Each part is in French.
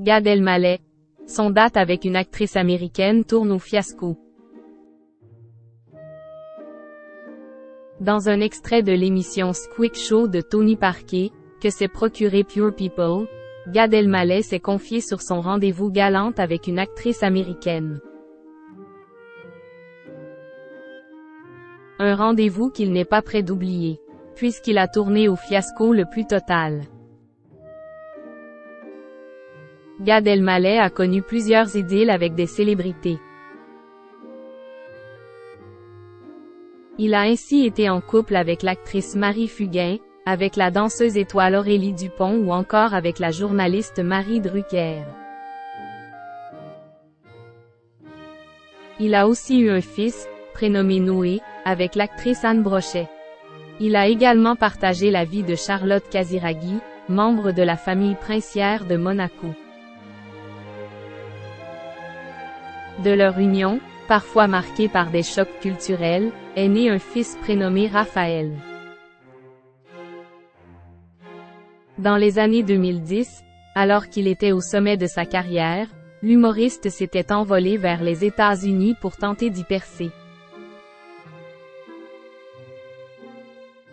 Gad Elmaleh. Son date avec une actrice américaine tourne au fiasco. Dans un extrait de l'émission Squeak Show de Tony Parker, que s'est procuré Pure People, Gad Elmaleh s'est confié sur son rendez-vous galant avec une actrice américaine. Un rendez-vous qu'il n'est pas prêt d'oublier, puisqu'il a tourné au fiasco le plus total. Gad Elmaleh a connu plusieurs idylles avec des célébrités. Il a ainsi été en couple avec l'actrice Marie Fugain, avec la danseuse étoile Aurélie Dupont ou encore avec la journaliste Marie Drucker. Il a aussi eu un fils, prénommé Noé, avec l'actrice Anne Brochet. Il a également partagé la vie de Charlotte Casiraghi, membre de la famille princière de Monaco. De leur union, parfois marquée par des chocs culturels, est né un fils prénommé Raphaël. Dans les années 2010, alors qu'il était au sommet de sa carrière, l'humoriste s'était envolé vers les États-Unis pour tenter d'y percer.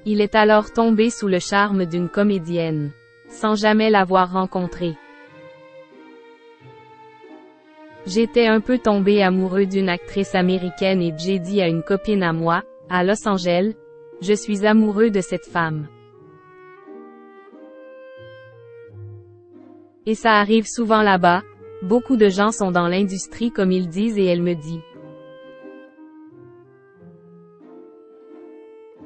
Il est alors tombé sous le charme d'une comédienne, sans jamais l'avoir rencontrée. J'étais un peu tombé amoureux d'une actrice américaine et j'ai dit à une copine à moi, à Los Angeles, je suis amoureux de cette femme. Et ça arrive souvent là-bas, beaucoup de gens sont dans l'industrie comme ils disent et elle me dit.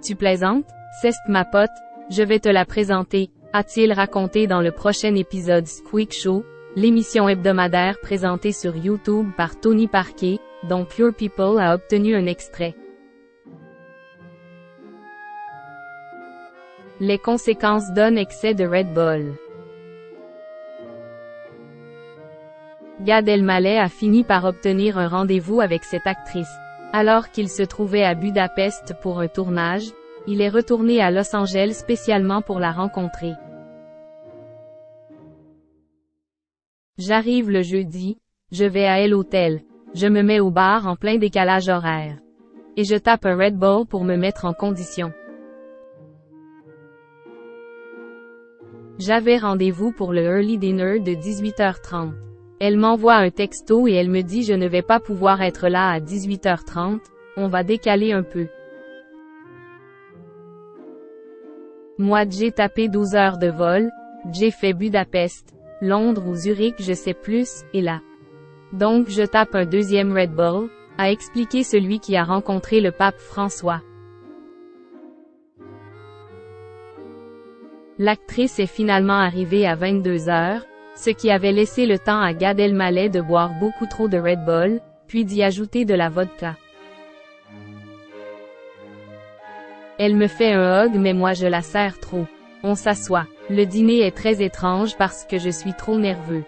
Tu plaisantes? C'est ma pote, je vais te la présenter, a-t-il raconté dans le prochain épisode Squeak Show, l'émission hebdomadaire présentée sur YouTube par Tony Parker, dont Pure People a obtenu un extrait. Les conséquences d'un excès de Red Bull. Gad Elmaleh a fini par obtenir un rendez-vous avec cette actrice. Alors qu'il se trouvait à Budapest pour un tournage, il est retourné à Los Angeles spécialement pour la rencontrer. J'arrive le jeudi, je vais à l'hôtel, je me mets au bar en plein décalage horaire. Et je tape un Red Bull pour me mettre en condition. J'avais rendez-vous pour le early dinner de 18h30. Elle m'envoie un texto et elle me dit je ne vais pas pouvoir être là à 18h30, on va décaler un peu. Moi j'ai tapé 12 heures de vol, j'ai fait Budapest, Londres ou Zurich je sais plus, et là. Donc je tape un deuxième Red Bull, a expliqué celui qui a rencontré le pape François. L'actrice est finalement arrivée à 22 heures, ce qui avait laissé le temps à Gad Elmaleh de boire beaucoup trop de Red Bull, puis d'y ajouter de la vodka. Elle me fait un hug mais moi je la serre trop. On s'assoit. Le dîner est très étrange parce que je suis trop nerveux.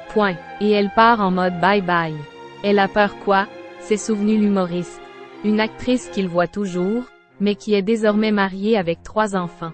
Point. Et elle part en mode bye bye. Elle a peur quoi? S'est souvenu l'humoriste. Une actrice qu'il voit toujours, mais qui est désormais mariée avec 3 enfants.